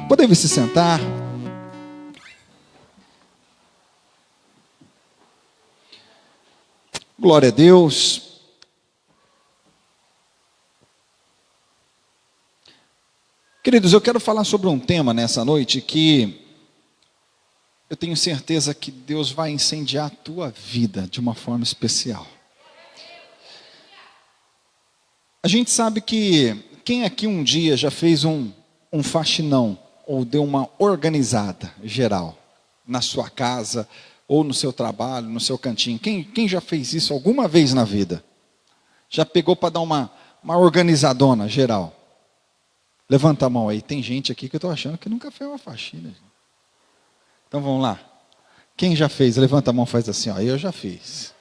Podem se sentar. Glória a Deus. Queridos, eu quero falar sobre um tema nessa noite que eu tenho certeza que Deus vai incendiar a tua vida de uma forma especial. A gente sabe que quem aqui um dia já fez um faxinão ou deu uma organizada geral na sua casa ou no seu trabalho, no seu cantinho? Quem já fez isso alguma vez na vida? Já pegou para dar uma organizadona geral? Levanta a mão aí. Tem gente aqui que eu estou achando que nunca fez uma faxina. Então vamos lá. Quem já fez? Levanta a mão, faz assim, ó. Eu já fiz.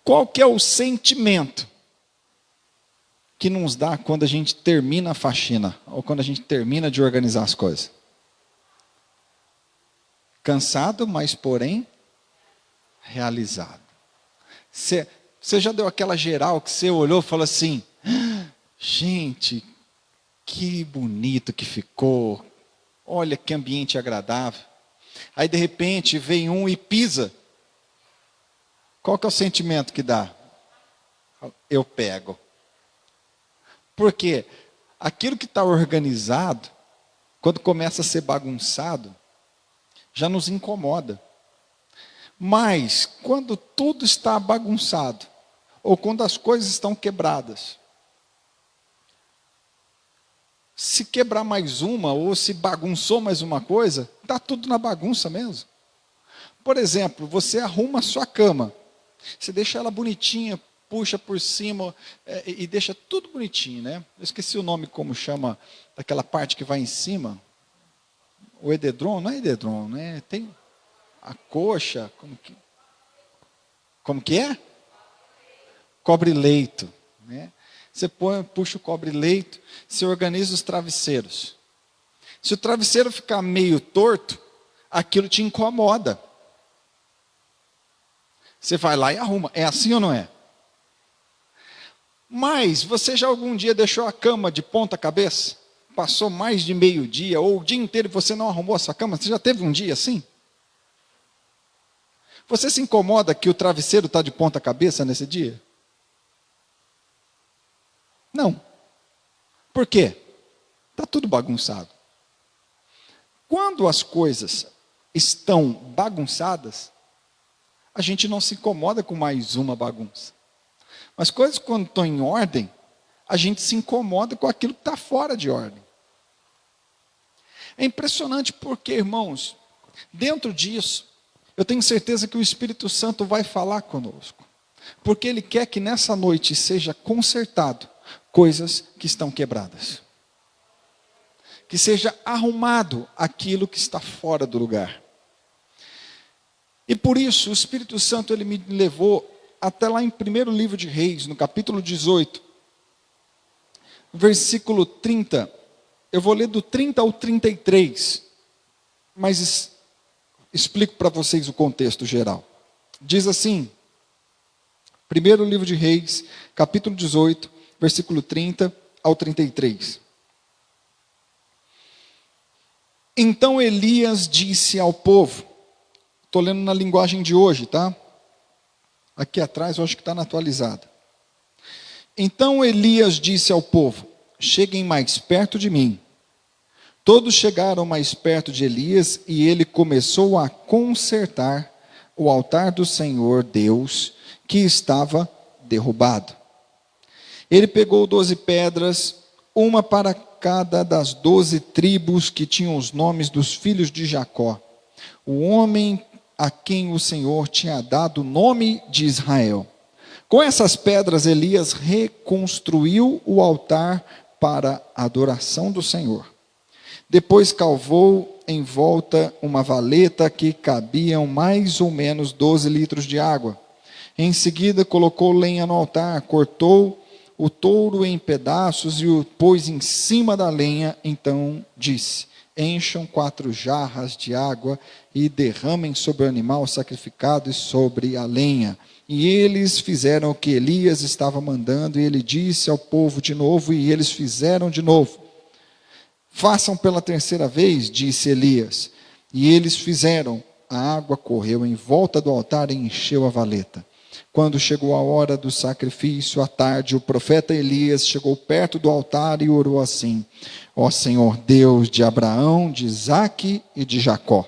Qual que é o sentimento que nos dá quando a gente termina a faxina? Ou quando a gente termina de organizar as coisas? Cansado, mas porém realizado. Você já deu aquela geral que você olhou e falou assim: gente, que bonito que ficou. Olha que ambiente agradável. Aí de repente vem um e pisa. Qual que é o sentimento que dá? Eu pego. Porque aquilo que está organizado, quando começa a ser bagunçado, já nos incomoda. Mas quando tudo está bagunçado, ou quando as coisas estão quebradas, se quebrar mais uma, ou se bagunçou mais uma coisa, está tudo na bagunça mesmo. Por exemplo, você arruma a sua cama, você deixa ela bonitinha, puxa por cima e deixa tudo bonitinho, né? Eu esqueci o nome, como chama, daquela parte que vai em cima. O edredom, não é edredom, né? Tem a coxa, como que é? Cobre-leito, né? Você puxa o cobre-leito, você organiza os travesseiros. Se o travesseiro ficar meio torto, aquilo te incomoda. Você vai lá e arruma. É assim ou não é? Mas você já algum dia deixou a cama de ponta cabeça? Passou mais de meio-dia ou o dia inteiro e você não arrumou a sua cama? Você já teve um dia assim? Você se incomoda que o travesseiro está de ponta cabeça nesse dia? Não. Por quê? Está tudo bagunçado. Quando as coisas estão bagunçadas, a gente não se incomoda com mais uma bagunça. Mas coisas quando estão em ordem, a gente se incomoda com aquilo que está fora de ordem. É impressionante porque, irmãos, dentro disso, eu tenho certeza que o Espírito Santo vai falar conosco. Porque Ele quer que nessa noite seja consertado coisas que estão quebradas. Que seja arrumado aquilo que está fora do lugar. E por isso o Espírito Santo ele me levou até lá em 1º livro de Reis, no capítulo 18, versículo 30. Eu vou ler do 30 ao 33, mas explico para vocês o contexto geral. Diz assim, 1º livro de Reis, capítulo 18, versículo 30 ao 33. Então Elias disse ao povo, estou lendo na linguagem de hoje, tá? Aqui atrás eu acho que está na atualizada. Então Elias disse ao povo, cheguem mais perto de mim. Todos chegaram mais perto de Elias e ele começou a consertar o altar do Senhor Deus que estava derrubado. Ele pegou 12 pedras, uma para cada das 12 tribos que tinham os nomes dos filhos de Jacó, o homem a quem o Senhor tinha dado o nome de Israel. Com essas pedras, Elias reconstruiu o altar para a adoração do Senhor. Depois cavou em volta uma valeta que cabiam mais ou menos 12 litros de água. Em seguida, colocou lenha no altar, cortou o touro em pedaços e o pôs em cima da lenha. Então disse, encham 4 jarras de água e derramem sobre o animal sacrificado e sobre a lenha. E eles fizeram o que Elias estava mandando, e ele disse ao povo de novo, e eles fizeram de novo. Façam pela terceira vez, disse Elias. E eles fizeram. A água correu em volta do altar e encheu a valeta. Quando chegou a hora do sacrifício, à tarde, o profeta Elias chegou perto do altar e orou assim: Ó Senhor Deus de Abraão, de Isaque e de Jacó,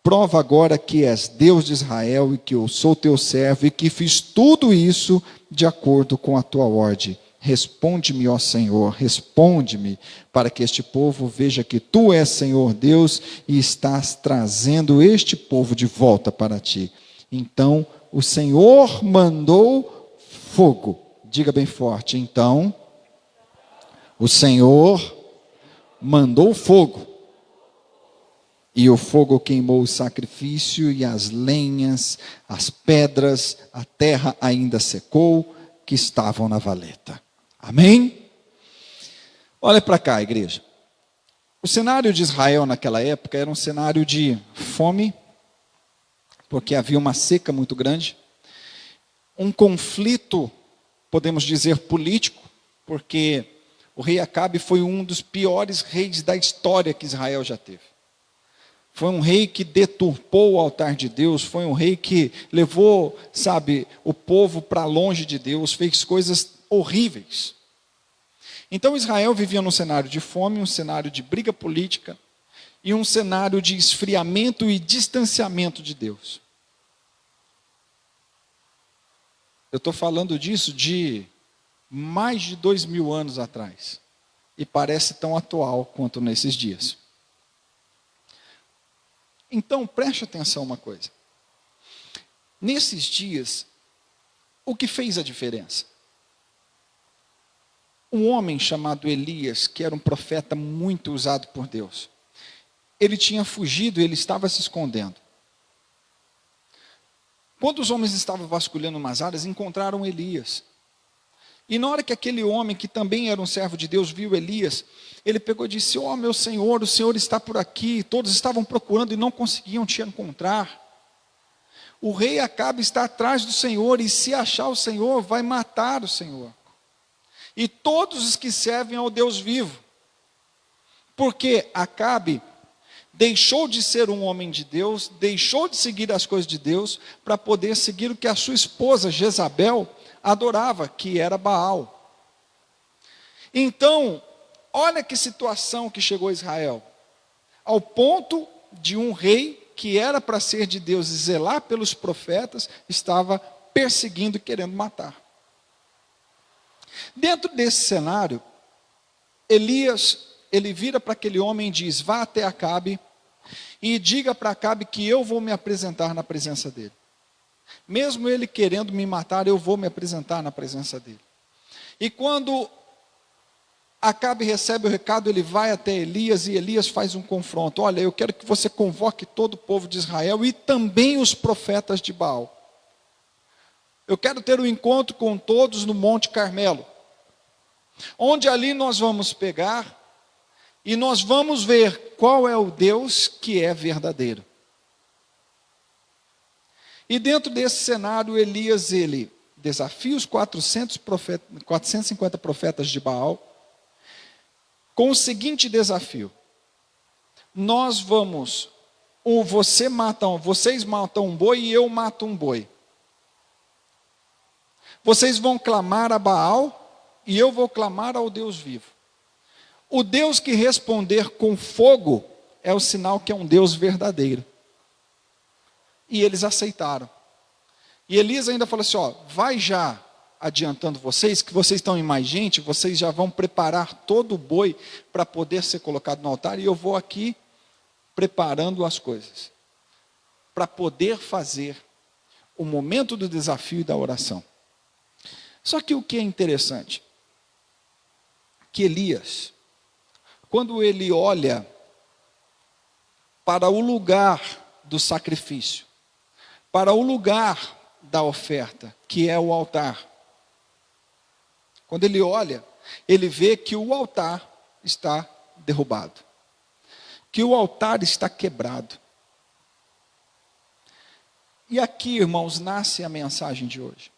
prova agora que és Deus de Israel e que eu sou teu servo e que fiz tudo isso de acordo com a tua ordem. Responde-me, ó Senhor, responde-me, para que este povo veja que tu és Senhor Deus e estás trazendo este povo de volta para ti. Então o Senhor mandou fogo. Diga bem forte. Então o Senhor mandou fogo. E o fogo queimou o sacrifício e as lenhas, as pedras, a terra ainda secou, que estavam na valeta. Amém? Olha para cá, igreja. O cenário de Israel naquela época era um cenário de fome, porque havia uma seca muito grande, um conflito, podemos dizer, político, porque o rei Acabe foi um dos piores reis da história que Israel já teve. Foi um rei que deturpou o altar de Deus, foi um rei que levou, o povo para longe de Deus, fez coisas horríveis. Então Israel vivia num cenário de fome, um cenário de briga política e um cenário de esfriamento e distanciamento de Deus. Eu estou falando disso de mais de 2000 anos atrás e parece tão atual quanto nesses dias. Então, preste atenção uma coisa. Nesses dias, o que fez a diferença? Um homem chamado Elias, que era um profeta muito usado por Deus, ele tinha fugido, ele estava se escondendo. Quando os homens estavam vasculhando umas áreas, encontraram Elias. E na hora que aquele homem, que também era um servo de Deus, viu Elias, ele pegou e disse: ó meu Senhor, o Senhor está por aqui. Todos estavam procurando e não conseguiam te encontrar. O rei Acabe está atrás do Senhor, e se achar o Senhor, vai matar o Senhor. E todos os que servem ao Deus vivo. Porque Acabe deixou de ser um homem de Deus, deixou de seguir as coisas de Deus, para poder seguir o que a sua esposa Jezabel adorava, que era Baal. Então, olha que situação que chegou a Israel, ao ponto de um rei que era para ser de Deus e zelar pelos profetas, estava perseguindo e querendo matar. Dentro desse cenário, Elias, ele vira para aquele homem e diz: vá até Acabe e diga para Acabe que eu vou me apresentar na presença dele. Mesmo ele querendo me matar, eu vou me apresentar na presença dele. E quando Acabe recebe o recado, ele vai até Elias e Elias faz um confronto. Olha, eu quero que você convoque todo o povo de Israel e também os profetas de Baal. Eu quero ter um encontro com todos no Monte Carmelo, onde ali nós vamos pegar e nós vamos ver qual é o Deus que é verdadeiro. E dentro desse cenário, Elias, ele desafia os 450 profetas de Baal, com o seguinte desafio: vocês matam um boi e eu mato um boi. Vocês vão clamar a Baal e eu vou clamar ao Deus vivo. O Deus que responder com fogo é o sinal que é um Deus verdadeiro. E eles aceitaram. E Elias ainda falou assim: ó, vai já adiantando vocês, que vocês estão em mais gente, vocês já vão preparar todo o boi para poder ser colocado no altar, e eu vou aqui preparando as coisas, para poder fazer o momento do desafio e da oração. Só que o que é interessante, que Elias, quando ele olha para o lugar do sacrifício, para o lugar da oferta, que é o altar, quando ele olha, ele vê que o altar está derrubado, que o altar está quebrado. E aqui, irmãos, nasce a mensagem de hoje.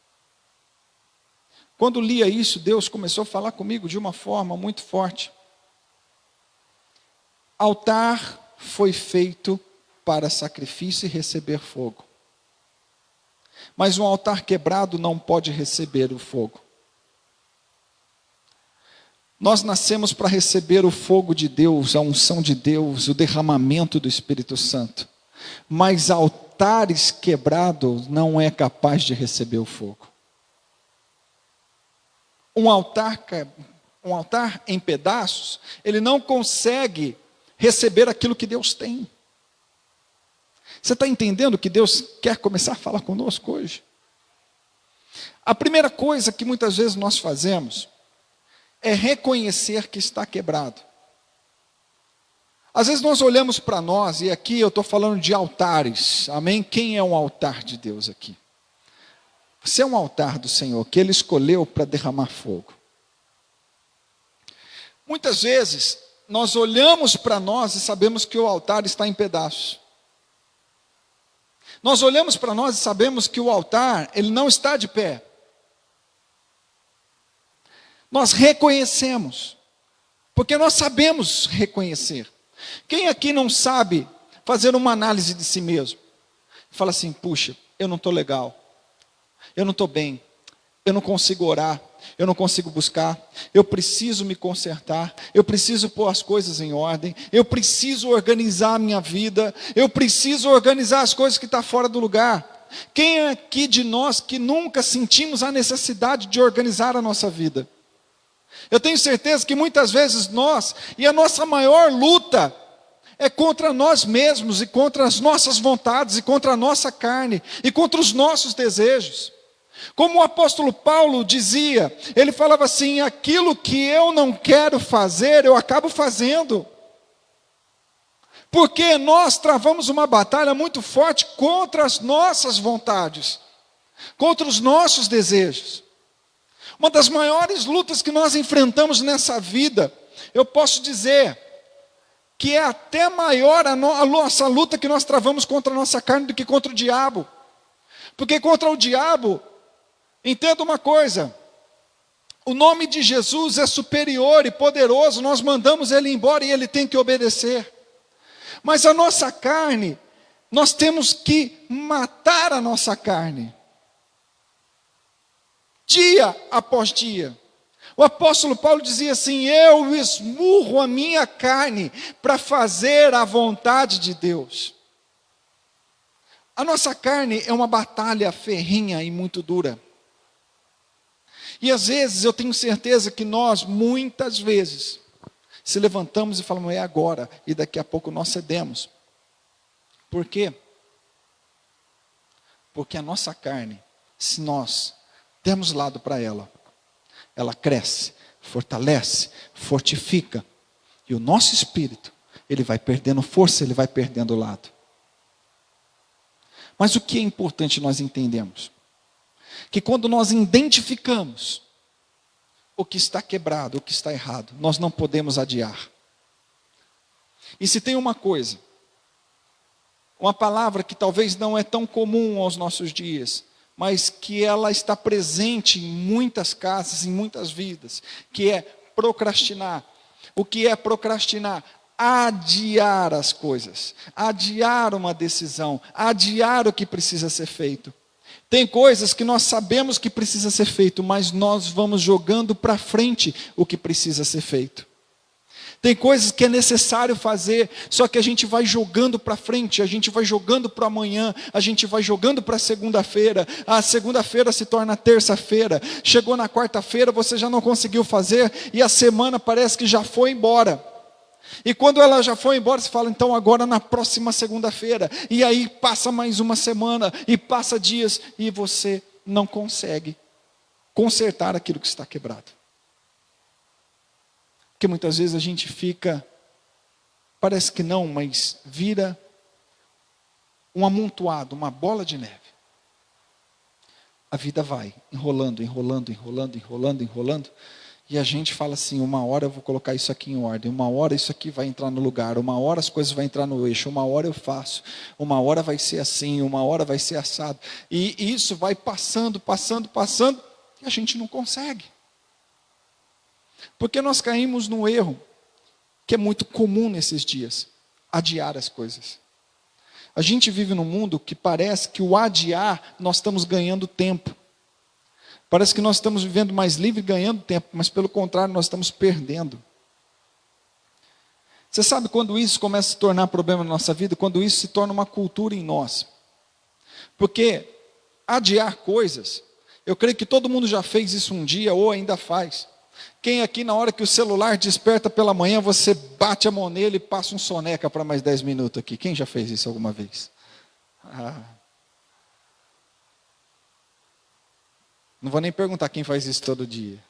Quando lia isso, Deus começou a falar comigo de uma forma muito forte. Altar foi feito para sacrifício e receber fogo. Mas um altar quebrado não pode receber o fogo. Nós nascemos para receber o fogo de Deus, a unção de Deus, o derramamento do Espírito Santo. Mas altares quebrados não é capaz de receber o fogo. Um altar em pedaços, ele não consegue receber aquilo que Deus tem. Você está entendendo que Deus quer começar a falar conosco hoje? A primeira coisa que muitas vezes nós fazemos é reconhecer que está quebrado. Às vezes nós olhamos para nós, e aqui eu estou falando de altares, amém? Quem é um altar de Deus aqui? Você é um altar do Senhor, que Ele escolheu para derramar fogo. Muitas vezes, nós olhamos para nós e sabemos que o altar está em pedaços. Nós olhamos para nós e sabemos que o altar, ele não está de pé. Nós reconhecemos, porque nós sabemos reconhecer. Quem aqui não sabe fazer uma análise de si mesmo? Fala assim, puxa, eu não estou legal, eu não estou bem, eu não consigo orar, eu não consigo buscar, eu preciso me consertar, eu preciso pôr as coisas em ordem, eu preciso organizar a minha vida, eu preciso organizar as coisas que estão fora do lugar. Quem é aqui de nós que nunca sentimos a necessidade de organizar a nossa vida? Eu tenho certeza que muitas vezes nós, e a nossa maior luta, é contra nós mesmos, e contra as nossas vontades, e contra a nossa carne, e contra os nossos desejos. Como o apóstolo Paulo dizia, ele falava assim, aquilo que eu não quero fazer, eu acabo fazendo. Porque nós travamos uma batalha muito forte contra as nossas vontades, contra os nossos desejos. Uma das maiores lutas que nós enfrentamos nessa vida, eu posso dizer, que é até maior a nossa luta que nós travamos contra a nossa carne do que contra o diabo. Porque contra o diabo, entenda uma coisa, o nome de Jesus é superior e poderoso, nós mandamos ele embora e ele tem que obedecer. Mas a nossa carne, nós temos que matar a nossa carne. Dia após dia. O apóstolo Paulo dizia assim, eu esmurro a minha carne para fazer a vontade de Deus. A nossa carne é uma batalha ferrenha e muito dura. E às vezes eu tenho certeza que nós, muitas vezes, se levantamos e falamos, é agora, e daqui a pouco nós cedemos. Por quê? Porque a nossa carne, se nós dermos lado para ela, ela cresce, fortalece, fortifica, e o nosso espírito, ele vai perdendo força, ele vai perdendo lado. Mas o que é importante nós entendermos? Que quando nós identificamos o que está quebrado, o que está errado, nós não podemos adiar. E se tem uma coisa, uma palavra que talvez não é tão comum aos nossos dias, mas que ela está presente em muitas casas, em muitas vidas, que é procrastinar. O que é procrastinar? Adiar as coisas, adiar uma decisão, adiar o que precisa ser feito. Tem coisas que nós sabemos que precisa ser feito, mas nós vamos jogando para frente o que precisa ser feito. Tem coisas que é necessário fazer, só que a gente vai jogando para frente, a gente vai jogando para amanhã, a gente vai jogando para segunda-feira, a segunda-feira se torna terça-feira, chegou na quarta-feira, você já não conseguiu fazer, e a semana parece que já foi embora. E quando ela já foi embora, você fala, então agora na próxima segunda-feira, e aí passa mais uma semana, e passa dias, e você não consegue consertar aquilo que está quebrado. Porque muitas vezes a gente fica, parece que não, mas vira um amontoado, uma bola de neve. A vida vai enrolando, enrolando, enrolando, enrolando, enrolando. E a gente fala assim, uma hora eu vou colocar isso aqui em ordem, uma hora isso aqui vai entrar no lugar, uma hora as coisas vão entrar no eixo, uma hora eu faço, uma hora vai ser assim, uma hora vai ser assado. E isso vai passando, passando, passando, e a gente não consegue. Porque nós caímos no erro, que é muito comum nesses dias: adiar as coisas. A gente vive num mundo que parece que o adiar, nós estamos ganhando tempo. Parece que nós estamos vivendo mais livre, ganhando tempo, mas pelo contrário, nós estamos perdendo. Você sabe quando isso começa a se tornar problema na nossa vida? Quando isso se torna uma cultura em nós. Porque adiar coisas, eu creio que todo mundo já fez isso um dia ou ainda faz. Quem aqui, na hora que o celular desperta pela manhã, você bate a mão nele e passa um soneca para mais 10 minutos aqui? Quem já fez isso alguma vez? Não vou nem perguntar quem faz isso todo dia.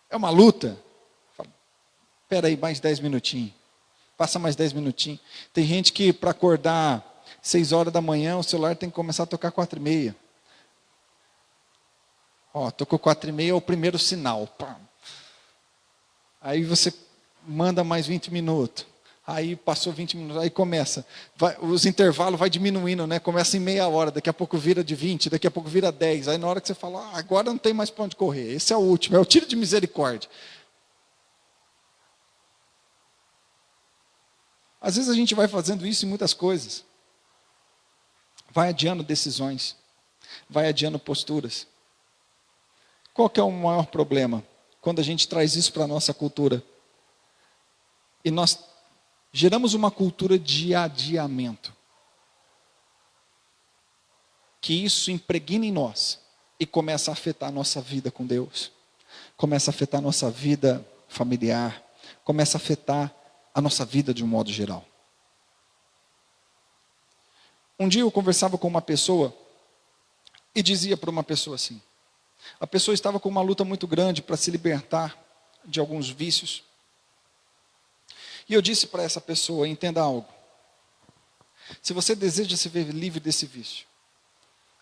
É uma luta. Espera aí, mais 10 minutinhos. Passa mais 10 minutinhos. Tem gente que para acordar 6 horas da manhã, o celular tem que começar a tocar 4h30. Tocou 4h30, é o primeiro sinal. Pá. Aí você manda mais 20 minutos. Aí passou 20 minutos, aí começa. Os intervalos vai diminuindo, né? Começa em meia hora, daqui a pouco vira de 20, daqui a pouco vira 10. Aí na hora que você fala, agora não tem mais para onde correr. Esse é o último, é o tiro de misericórdia. Às vezes a gente vai fazendo isso em muitas coisas. Vai adiando decisões. Vai adiando posturas. Qual que é o maior problema? Quando a gente traz isso para a nossa cultura. E nós geramos uma cultura de adiamento. Que isso impregna em nós. E começa a afetar a nossa vida com Deus. Começa a afetar a nossa vida familiar. Começa a afetar a nossa vida de um modo geral. Um dia eu conversava com uma pessoa e dizia para uma pessoa assim: a pessoa estava com uma luta muito grande para se libertar de alguns vícios. E eu disse para essa pessoa: entenda algo. Se você deseja se ver livre desse vício,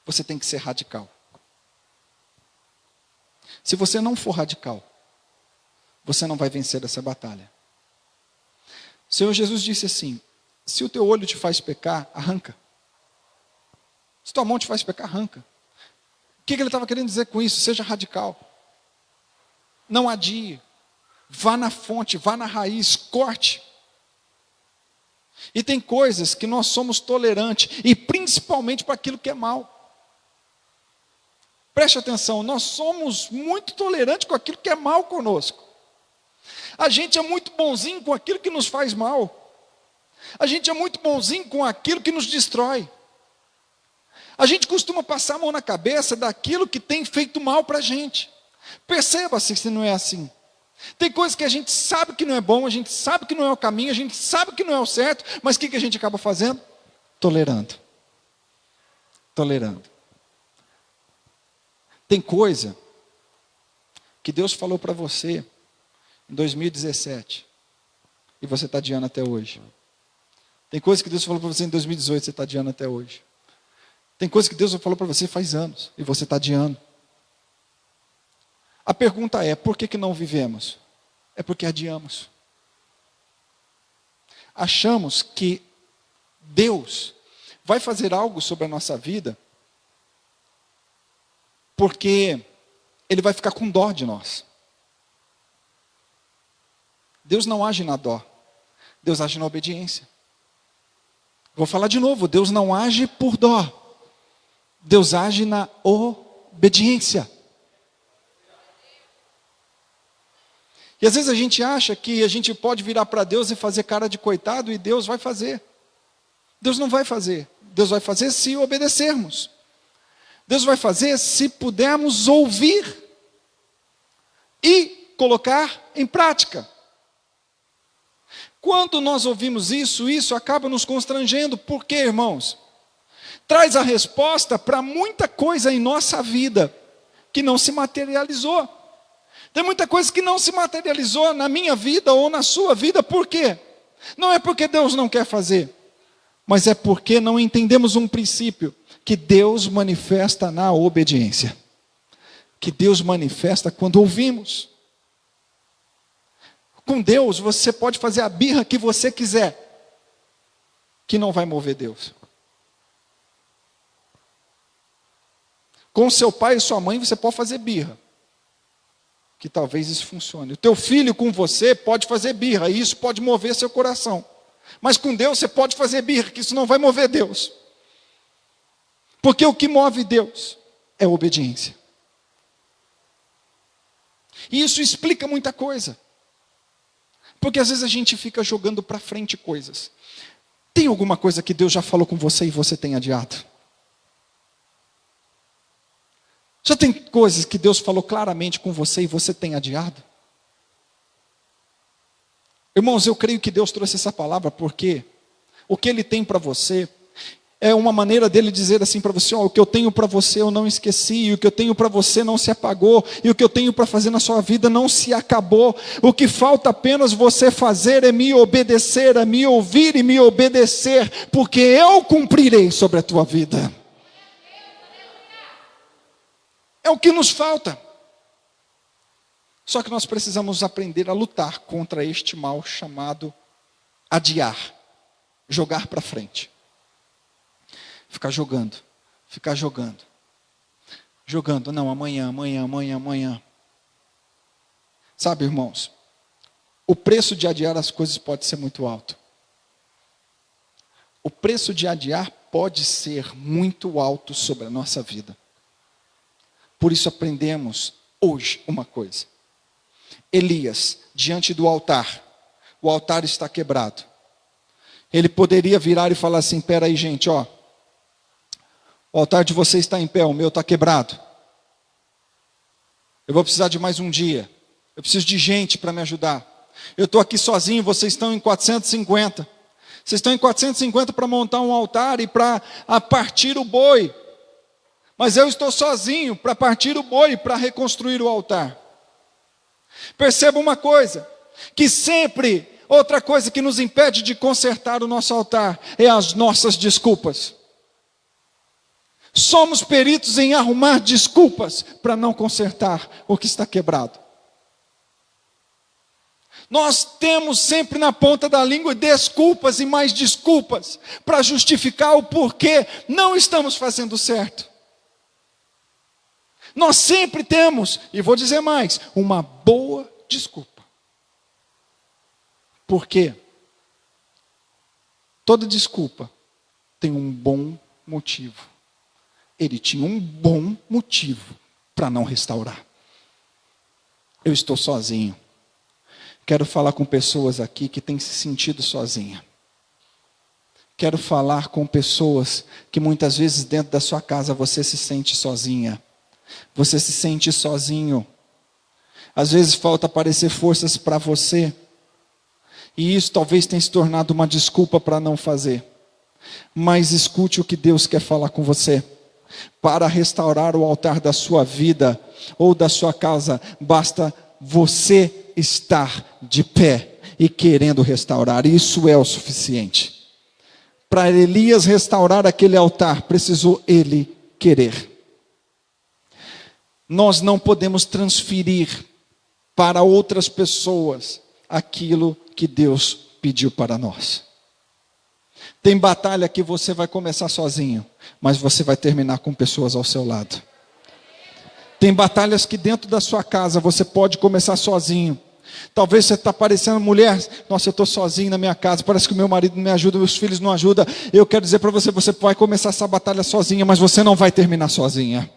você tem que ser radical. Se você não for radical, você não vai vencer essa batalha. O Senhor Jesus disse assim: se o teu olho te faz pecar, arranca. Se tua mão te faz pecar, arranca. O que ele estava querendo dizer com isso? Seja radical. Não adie. Vá na fonte, vá na raiz, corte. E tem coisas que nós somos tolerantes, e principalmente para aquilo que é mal. Preste atenção, nós somos muito tolerantes com aquilo que é mal conosco. A gente é muito bonzinho com aquilo que nos faz mal. A gente é muito bonzinho com aquilo que nos destrói. A gente costuma passar a mão na cabeça daquilo que tem feito mal para a gente. Perceba-se se não é assim. Tem coisas que a gente sabe que não é bom, a gente sabe que não é o caminho, a gente sabe que não é o certo, mas o que a gente acaba fazendo? Tolerando. Tolerando. Tem coisa que Deus falou para você em 2017 e você está adiando até hoje. Tem coisa que Deus falou para você em 2018 e você está adiando até hoje. Tem coisa que Deus falou para você faz anos e você está adiando. A pergunta é: por que não vivemos? É porque adiamos. Achamos que Deus vai fazer algo sobre a nossa vida porque Ele vai ficar com dó de nós. Deus não age na dó. Deus age na obediência. Vou falar de novo: Deus não age por dó. Deus age na obediência. E às vezes a gente acha que a gente pode virar para Deus e fazer cara de coitado, e Deus vai fazer. Deus não vai fazer. Deus vai fazer se obedecermos. Deus vai fazer se pudermos ouvir e colocar em prática. Quando nós ouvimos isso acaba nos constrangendo. Por quê, irmãos? Traz a resposta para muita coisa em nossa vida que não se materializou. Tem muita coisa que não se materializou na minha vida ou na sua vida. Por quê? Não é porque Deus não quer fazer, mas é porque não entendemos um princípio, que Deus manifesta na obediência. Que Deus manifesta quando ouvimos. Com Deus você pode fazer a birra que você quiser, que não vai mover Deus. Com seu pai e sua mãe você pode fazer birra, que talvez isso funcione. O teu filho com você pode fazer birra, e isso pode mover seu coração. Mas com Deus você pode fazer birra, que isso não vai mover Deus. Porque o que move Deus é a obediência. E isso explica muita coisa. Porque às vezes a gente fica jogando para frente coisas. Tem alguma coisa que Deus já falou com você e você tem adiado? Já tem coisas que Deus falou claramente com você e você tem adiado? Irmãos, eu creio que Deus trouxe essa palavra porque o que Ele tem para você é uma maneira dele dizer assim para você: o que eu tenho para você eu não esqueci, e o que eu tenho para você não se apagou, e o que eu tenho para fazer na sua vida não se acabou. O que falta apenas você fazer é me obedecer, é me ouvir e me obedecer, porque eu cumprirei sobre a tua vida. É o que nos falta. Só que nós precisamos aprender a lutar contra este mal chamado adiar, jogar para frente. Ficar jogando, jogando, não, amanhã. Sabe, irmãos, o preço de adiar as coisas pode ser muito alto. O preço de adiar pode ser muito alto sobre a nossa vida. Por isso aprendemos hoje uma coisa. Elias, diante do altar, o altar está quebrado. Ele poderia virar e falar assim: espera aí, gente, ó. O altar de vocês está em pé, o meu está quebrado. Eu vou precisar de mais um dia. Eu preciso de gente para me ajudar. Eu estou aqui sozinho, vocês estão em 450. Vocês estão em 450 para montar um altar e para partir o boi. Mas eu estou sozinho para partir o boi, para reconstruir o altar. Perceba uma coisa, que sempre, outra coisa que nos impede de consertar o nosso altar é as nossas desculpas. Somos peritos em arrumar desculpas para não consertar o que está quebrado. Nós temos sempre na ponta da língua desculpas e mais desculpas para justificar o porquê não estamos fazendo certo. Nós sempre temos, e vou dizer mais, uma boa desculpa. Por quê? Toda desculpa tem um bom motivo. Ele tinha um bom motivo para não restaurar. Eu estou sozinho. Quero falar com pessoas aqui que têm se sentido sozinha. Quero falar com pessoas que muitas vezes dentro da sua casa você se sente sozinha. Você se sente sozinho. Às vezes falta aparecer forças para você. E isso talvez tenha se tornado uma desculpa para não fazer. Mas escute o que Deus quer falar com você. Para restaurar o altar da sua vida ou da sua casa, basta você estar de pé e querendo restaurar. Isso é o suficiente. Para Elias restaurar aquele altar, precisou ele querer. Nós não podemos transferir para outras pessoas aquilo que Deus pediu para nós. Tem batalha que você vai começar sozinho, mas você vai terminar com pessoas ao seu lado. Tem batalhas que dentro da sua casa você pode começar sozinho. Talvez você está parecendo mulher: nossa, eu estou sozinho na minha casa, parece que o meu marido não me ajuda, meus filhos não ajudam. Eu quero dizer para você, você vai começar essa batalha sozinha, mas você não vai terminar sozinha.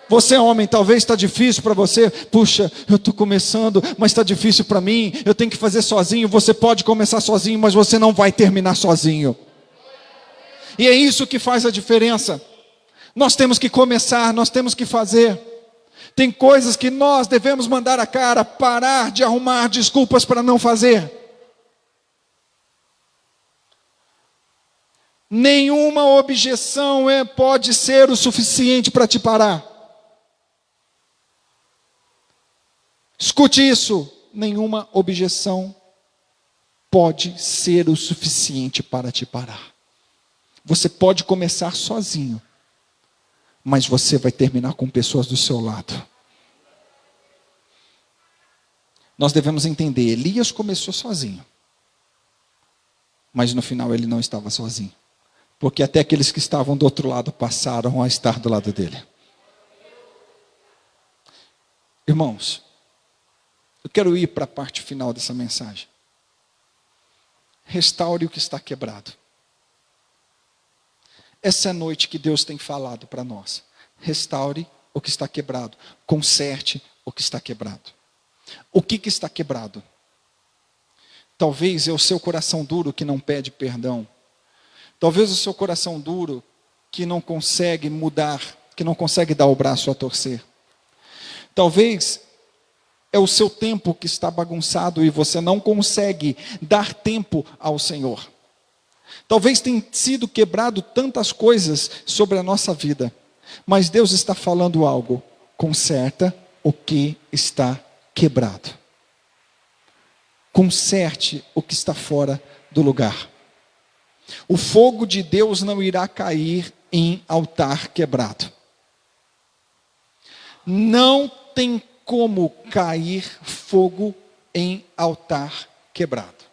Você é homem, talvez está difícil para você. Puxa, eu estou começando, mas está difícil para mim. Eu tenho que fazer sozinho. Você pode começar sozinho, mas você não vai terminar sozinho. E é isso que faz a diferença. Nós temos que começar, nós temos que fazer. Tem coisas que nós devemos mandar a cara, parar de arrumar desculpas para não fazer. Nenhuma objeção pode ser o suficiente para te parar. Escute isso, nenhuma objeção pode ser o suficiente para te parar. Você pode começar sozinho, mas você vai terminar com pessoas do seu lado. Nós devemos entender, Elias começou sozinho, mas no final ele não estava sozinho, porque até aqueles que estavam do outro lado passaram a estar do lado dele. Irmãos, eu quero ir para a parte final dessa mensagem. Restaure o que está quebrado. Essa é a noite que Deus tem falado para nós. Restaure o que está quebrado. Conserte o que está quebrado. O que está quebrado? Talvez é o seu coração duro que não pede perdão. Talvez o seu coração duro que não consegue mudar, que não consegue dar o braço a torcer. Talvez é o seu tempo que está bagunçado e você não consegue dar tempo ao Senhor. Talvez tenha sido quebrado tantas coisas sobre a nossa vida, mas Deus está falando algo: conserta o que está quebrado. Conserte o que está fora do lugar. O fogo de Deus não irá cair em altar quebrado. Não tem como cair fogo em altar quebrado.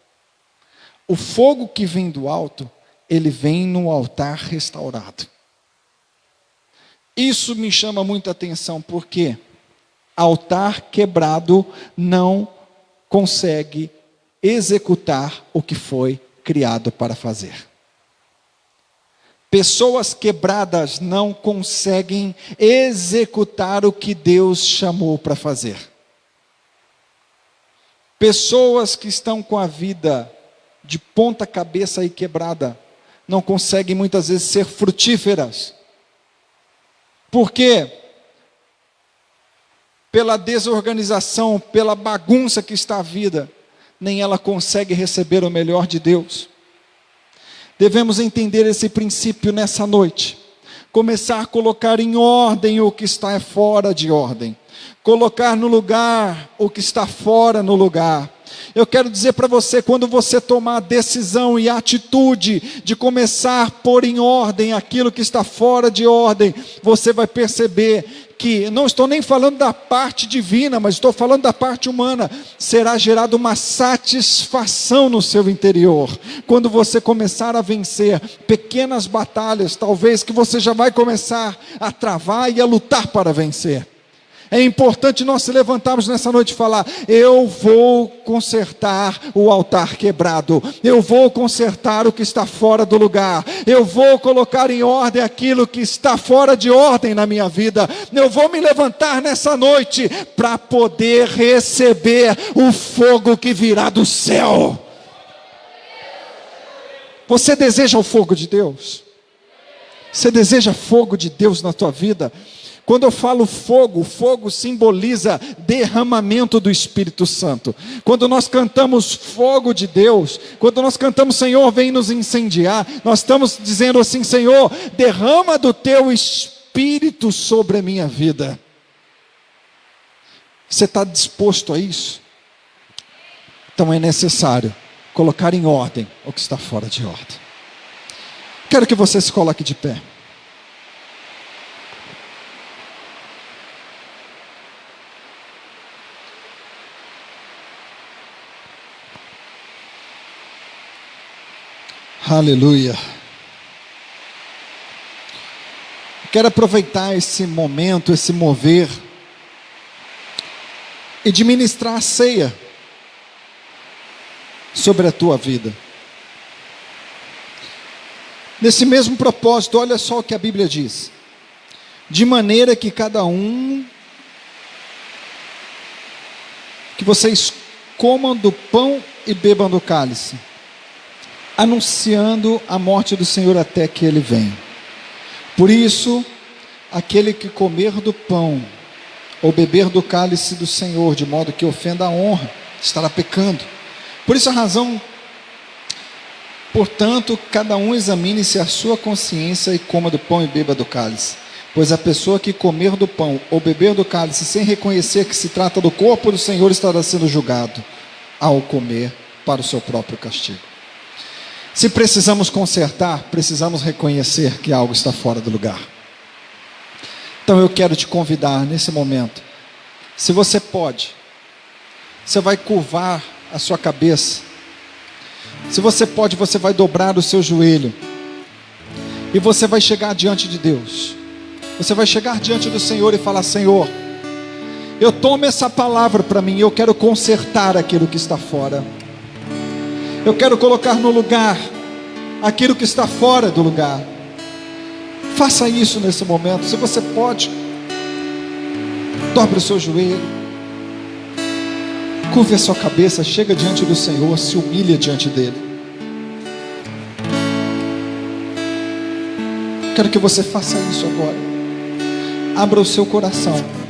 O fogo que vem do alto, ele vem no altar restaurado. Isso me chama muita atenção, porque altar quebrado não consegue executar o que foi criado para fazer. Pessoas quebradas não conseguem executar o que Deus chamou para fazer. Pessoas que estão com a vida de ponta cabeça e quebrada não conseguem muitas vezes ser frutíferas. Por quê? Pela desorganização, pela bagunça que está a vida, nem ela consegue receber o melhor de Deus. Devemos entender esse princípio nessa noite. Começar a colocar em ordem o que está fora de ordem. Colocar no lugar o que está fora no lugar. Eu quero dizer para você, quando você tomar a decisão e a atitude de começar a pôr em ordem aquilo que está fora de ordem, você vai perceber que, não estou nem falando da parte divina, mas estou falando da parte humana, será gerada uma satisfação no seu interior, quando você começar a vencer pequenas batalhas, talvez que você já vai começar a travar e a lutar para vencer. É importante nós se levantarmos nessa noite e falar: eu vou consertar o altar quebrado, eu vou consertar o que está fora do lugar, eu vou colocar em ordem aquilo que está fora de ordem na minha vida, eu vou me levantar nessa noite para poder receber o fogo que virá do céu. Você deseja o fogo de Deus? Você deseja fogo de Deus na tua vida? Quando eu falo fogo, fogo simboliza derramamento do Espírito Santo. Quando nós cantamos fogo de Deus, quando nós cantamos Senhor, vem nos incendiar, nós estamos dizendo assim: Senhor, derrama do teu Espírito sobre a minha vida. Você está disposto a isso? Então é necessário colocar em ordem o que está fora de ordem. Quero que você se coloque de pé. Aleluia. Quero aproveitar esse momento, esse mover, e de ministrar a ceia sobre a tua vida. Nesse mesmo propósito, olha só o que a Bíblia diz: de maneira que cada um, que vocês comam do pão e bebam do cálice, anunciando a morte do Senhor até que Ele venha. Por isso, aquele que comer do pão ou beber do cálice do Senhor, de modo que ofenda a honra, estará pecando. Por isso a razão, portanto, cada um examine-se a sua consciência e coma do pão e beba do cálice. Pois a pessoa que comer do pão ou beber do cálice sem reconhecer que se trata do corpo do Senhor estará sendo julgado ao comer para o seu próprio castigo. Se precisamos consertar, precisamos reconhecer que algo está fora do lugar. Então eu quero te convidar nesse momento, se você pode, você vai curvar a sua cabeça, se você pode, você vai dobrar o seu joelho, e você vai chegar diante de Deus, você vai chegar diante do Senhor e falar: Senhor, Eu tomo essa palavra para mim, eu quero consertar aquilo que está fora. Eu quero colocar no lugar aquilo que está fora do lugar. Faça isso nesse momento, se você pode. Dobre o seu joelho, curve a sua cabeça, chega diante do Senhor, se humilha diante dele. Quero que você faça isso agora. Abra o seu coração.